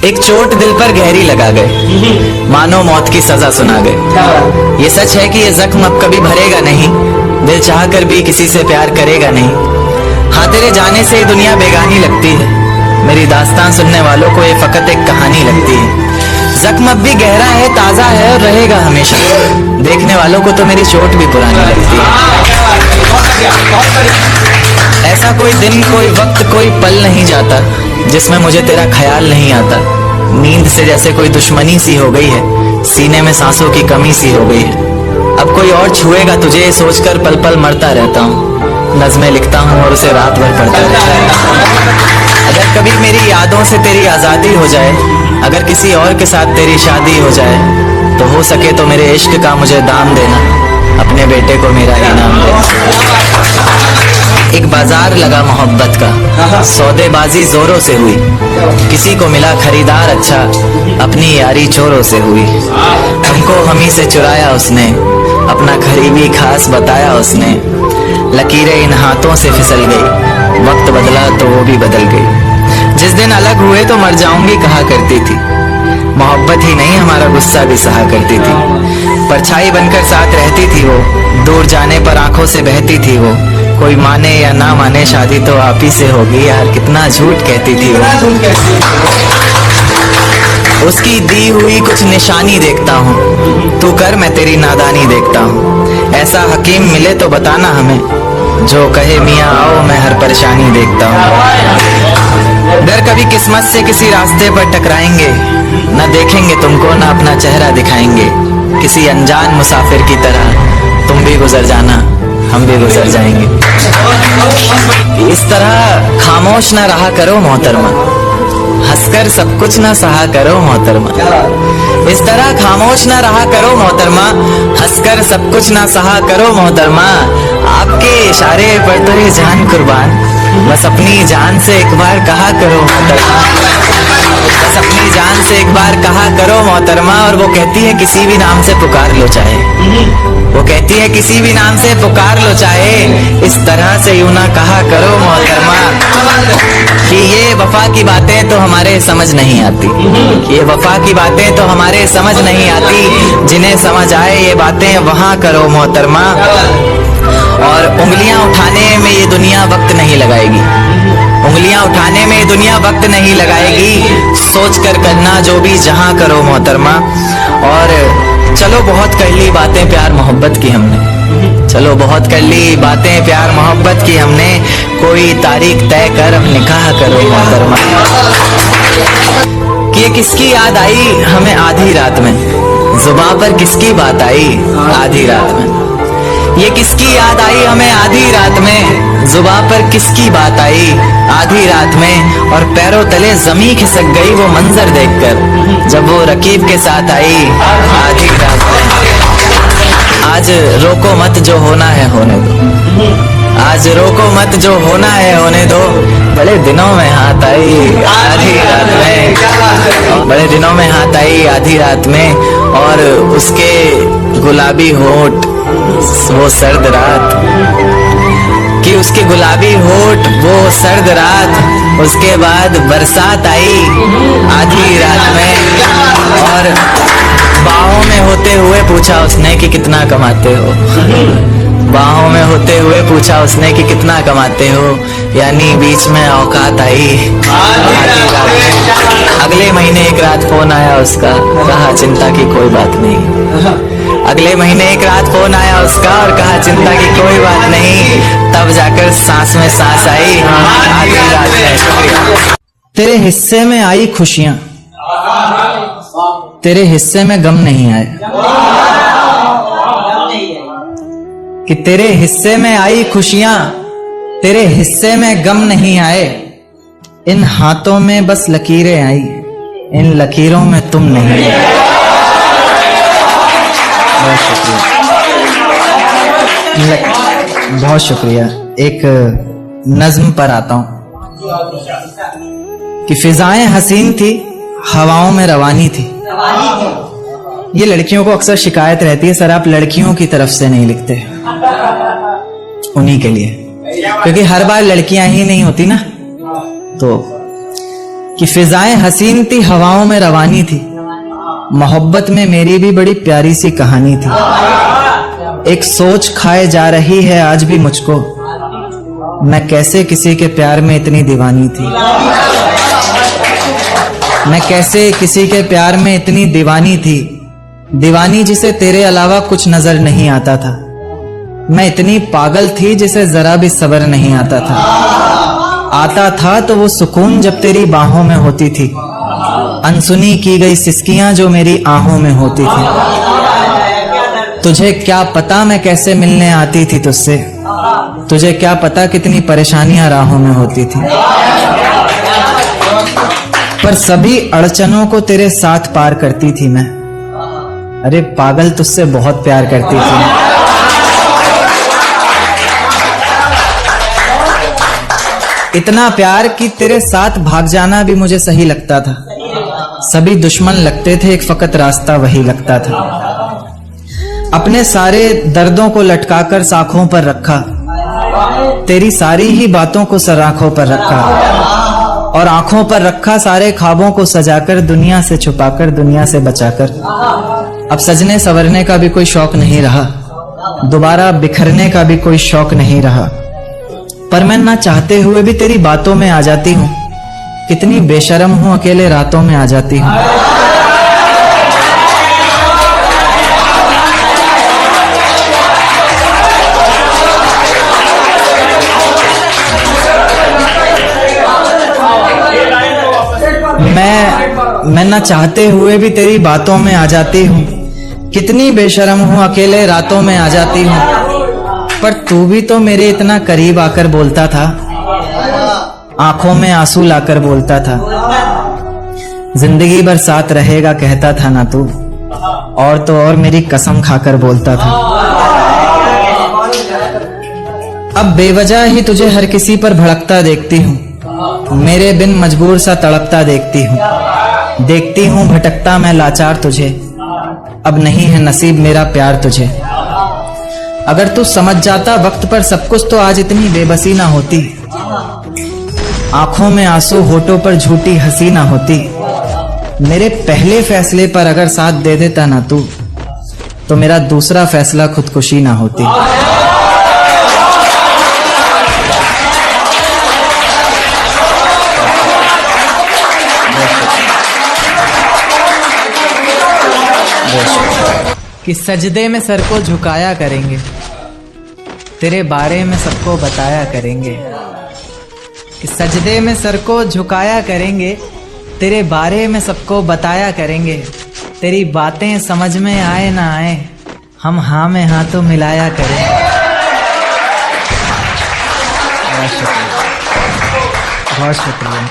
एक चोट दिल पर गहरी लगा गए, मानो मौत की सजा सुना गए। ये सच है कि ये जख्म अब कभी भरेगा नहीं, दिल चाह कर भी किसी से प्यार करेगा नहीं। हाँ, तेरे जाने से दुनिया बेगानी लगती है, मेरी दास्तान सुनने वालों को ये फकत एक कहानी लगती है। जख्म अब भी गहरा है, ताजा है और रहेगा हमेशा, देखने वालों को तो मेरी चोट भी पुरानी लगती है। ऐसा कोई दिन, कोई वक्त, कोई पल नहीं जाता जिसमें मुझे तेरा ख्याल नहीं आता। नींद से जैसे कोई दुश्मनी सी हो गई है, सीने में सांसों की कमी सी हो गई है। अब कोई और छुएगा तुझे सोचकर पल पल मरता रहता हूँ, नज़्में लिखता हूँ और उसे रात भर पढ़ता रहता हूँ। अगर कभी मेरी यादों से तेरी आज़ादी हो जाए, अगर किसी और के साथ तेरी शादी हो जाए, तो हो सके तो मेरे इश्क का मुझे दाम देना, अपने बेटे को मेरा इनाम देना। एक बाजार लगा मोहब्बत का, सौदेबाजी जोरों से हुई, किसी को मिला खरीदार अच्छा, अपनी यारी चोरों से हुई। हमको हमी से चुराया उसने, अपना करीबी खास बताया उसने। लकीरें इन हाथों से फिसल गई, वक्त बदला तो वो भी बदल गई। जिस दिन अलग हुए तो मर जाऊंगी कहा करती थी, मोहब्बत ही नहीं हमारा गुस्सा भी सहा करती थी। परछाई बनकर साथ रहती थी वो, दूर जाने पर आंखों से बहती थी वो। कोई माने या ना माने शादी तो आप ही से होगी, यार कितना झूठ कहती थी वो। उसकी दी हुई कुछ निशानी देखता हूँ, तू कर मैं तेरी नादानी देखता हूँ। ऐसा हकीम मिले तो बताना हमें, जो कहे मियाँ आओ मैं हर परेशानी देखता हूँ। डर कभी किस्मत से किसी रास्ते पर टकराएंगे, न देखेंगे तुमको न अपना चेहरा दिखाएंगे। किसी अनजान मुसाफिर की तरह तुम भी गुजर जाना, हम भी गुजर जाएंगे। इस तरह खामोश ना रहा करो मोहतरमा, हंसकर सब कुछ ना सहा करो मोहतरमा। इस तरह खामोश ना रहा करो मोहतरमा, हंसकर सब कुछ ना सहा करो मोहतरमा। आपके इशारे पर तो ये जान कुर्बान, बस अपनी जान से एक बार कहा करो मोहतरमा, बस अपनी जान से एक बार कहा करो मोहतरमा। और वो कहती है किसी भी नाम से पुकार लो चाहे, वो कहती है किसी भी नाम से पुकार लो चाहे, इस तरह से यूं ना कहा करो मोहतरमा कि ये वफा की बातें तो हमारे समझ नहीं आती, ये वफा की बातें तो हमारे समझ नहीं आती। जिन्हें समझ आए ये बातें वहाँ करो मोहतरमा। और उंगलियां उठाने में ये दुनिया वक्त नहीं लगाएगी, उंगलियां उठाने में ये दुनिया वक्त नहीं लगाएगी। सोच कर करना जो भी जहां करो मोहतरमा। और चलो बहुत कर ली बातें प्यार मोहब्बत की हमने, चलो बहुत कर ली बातें प्यार मोहब्बत की हमने। कोई तारीख तय कर अब निकाह करो मोहतरमा। कि ये किसकी याद आई हमें आधी रात में, जुबान पर किसकी बात आई आधी रात में। ये किसकी याद आई हमें आधी रात में, जुबान पर किसकी बात आई आधी रात में। और पैरों तले जमी खिसक गई वो मंजर देखकर, जब वो रकीब के साथ आई आधी रात में। आज रोको मत जो होना है होने दो, आज रोको मत जो होना है होने दो। बड़े दिनों में हाथ आई आधी रात में, बड़े दिनों में हाथ आई आधी रात में। और उसके गुलाबी होठ वो सर्द रात, कि उसके गुलाबी होठ वो सर्द रात। उसके बाद बरसात आई आधी रात में, और बाहों में होते हुए पूछा उसने कि कितना कमाते हो, बाहों में होते हुए पूछा उसने कि कितना कमाते हो। यानी बीच में औकात आई आधी रात में। अगले महीने एक रात फोन आया उसका, कहा चिंता की कोई बात नहीं। अगले महीने एक रात फोन आया उसका और कहा चिंता की कोई बात नहीं। तब जाकर सांस में सांस आई आधी रात में। तेरे हिस्से में आई खुशियां, तेरे हिस्से में गम नहीं आए। कि तेरे हिस्से में आई खुशियां, तेरे हिस्से में गम नहीं आए। इन हाथों में बस लकीरें आई, इन लकीरों में तुम नहीं आए। बहुत शुक्रिया, बहुत शुक्रिया। एक नज्म पर आता हूं कि फिजाएं हसीन थी, हवाओं में रवानी थी। ये लड़कियों को अक्सर शिकायत रहती है, सर आप लड़कियों की तरफ से नहीं लिखते। उन्हीं के लिए, क्योंकि हर बार लड़कियां ही नहीं होती ना, तो कि फिजाएं हसीन थी, हवाओं में रवानी थी, मोहब्बत में मेरी भी बड़ी प्यारी सी कहानी थी। एक सोच खाए जा रही है आज भी मुझको, मैं कैसे किसी के प्यार में इतनी दीवानी थी। मैं कैसे किसी के प्यार में इतनी दीवानी थी, दीवानी जिसे तेरे अलावा कुछ नजर नहीं आता था। मैं इतनी पागल थी जिसे जरा भी सब्र नहीं आता था। आता था तो वो सुकून जब तेरी बाहों में होती थी, अनसुनी की गई सिसकियां जो मेरी आहों में होती थी। तुझे क्या पता मैं कैसे मिलने आती थी तुझसे, तुझे क्या पता कितनी परेशानियां राहों में होती थी। पर सभी अड़चनों को तेरे साथ पार करती थी मैं। अरे पागल, तुझसे बहुत प्यार करती थी। इतना प्यार कि तेरे साथ भाग जाना भी मुझे सही लगता था। सभी दुश्मन लगते थे, एक फकत रास्ता वही लगता था। अपने सारे दर्दों को लटकाकर साखों पर रखा, तेरी सारी ही बातों को सराखों पर रखा, और आंखों पर रखा सारे ख्वाबों को सजाकर, दुनिया से छुपाकर, दुनिया से बचाकर। अब सजने संवरने का भी कोई शौक नहीं रहा, दोबारा बिखरने का भी कोई शौक नहीं रहा। पर मैं ना चाहते हुए भी तेरी बातों में आ जाती हूँ। कितनी बेशर्म हूँ, अकेले रातों में आ जाती हूँ। मैं ना चाहते हुए भी तेरी बातों में आ जाती हूँ। कितनी बेशर्म हूँ, अकेले रातों में आ जाती हूँ। पर तू भी तो मेरे इतना करीब आकर बोलता था, आंखों में आंसू लाकर बोलता था, जिंदगी भर साथ रहेगा कहता था ना तू, और तो और मेरी कसम खाकर बोलता था। अब बेवजह ही तुझे हर किसी पर भड़कता देखती हूँ, मेरे बिन मजबूर सा तड़पता देखती हूँ भटकता मैं लाचार तुझे। अब नहीं है नसीब मेरा प्यार तुझे। अगर तू समझ जाता वक्त पर सब कुछ तो आज इतनी बेबसी ना होती। आंखों में आंसू, होठों पर झूठी हंसी ना होती। मेरे पहले फैसले पर अगर साथ दे देता ना तू, तो मेरा दूसरा फैसला खुदकुशी ना होती। कि सजदे में सर को झुकाया करेंगे, तेरे बारे में सबको बताया करेंगे। कि सजदे में सर को झुकाया करेंगे, तेरे बारे में सबको बताया करेंगे। तेरी बातें समझ में आए ना आए, हम हाँ में हाँ तो मिलाया करेंगे। बहुत शुक्रिया, बहुत शुक्रिया,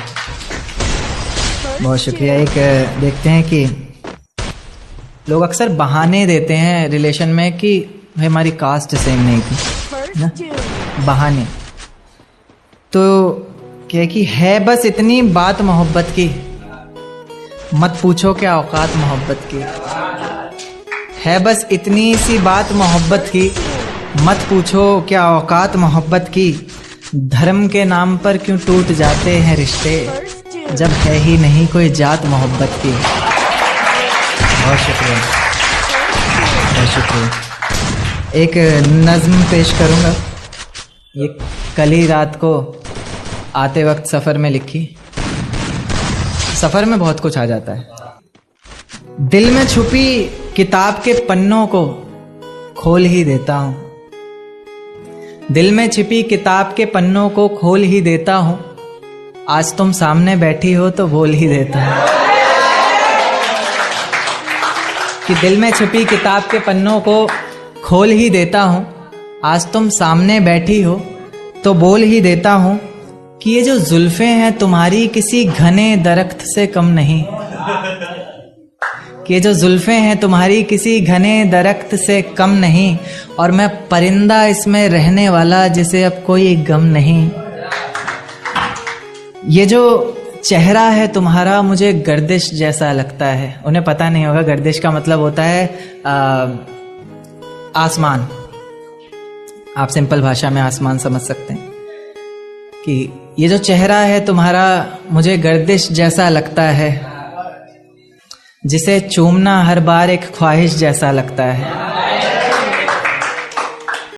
बहुत शुक्रिया। एक देखते हैं कि लोग अक्सर बहाने देते हैं रिलेशन में कि भाई हमारी कास्ट सेम नहीं थी ना, बहाने। तो क्या कि है बस इतनी बात मोहब्बत की, मत पूछो क्या औकात मोहब्बत की। है बस इतनी सी बात मोहब्बत की, मत पूछो क्या औकात मोहब्बत की। धर्म के नाम पर क्यों टूट जाते हैं रिश्ते, जब है ही नहीं कोई जात मोहब्बत की। बहुत शुक्रिया, बहुत शुक्रिया। एक नज्म पेश करूंगा, ये कल ही रात को आते वक्त सफ़र में लिखी। सफ़र में बहुत कुछ आ जाता है। दिल में छुपी किताब के पन्नों को खोल ही देता हूँ, दिल में छिपी किताब के पन्नों को खोल ही देता हूँ। आज तुम सामने बैठी हो तो बोल ही देता हूँ। कि दिल में छिपी किताब के पन्नों को खोल ही देता हूँ। आज तुम सामने बैठी हो तो बोल ही देता हूँ कि ये जो जुल्फें हैं तुम्हारी किसी घने दरख्त से कम नहीं। कि ये जो जुल्फें हैं तुम्हारी किसी घने दरख्त से कम नहीं, और मैं परिंदा इसमें रहने वाला जिसे अब कोई गम नहीं। ये जो चेहरा है तुम्हारा मुझे गर्दिश जैसा लगता है। उन्हें पता नहीं होगा, गर्दिश का मतलब होता है आसमान। आप सिंपल भाषा में आसमान समझ सकते हैं कि ये जो चेहरा है तुम्हारा मुझे गर्दिश जैसा लगता है, जिसे चूमना हर बार एक ख्वाहिश जैसा लगता है।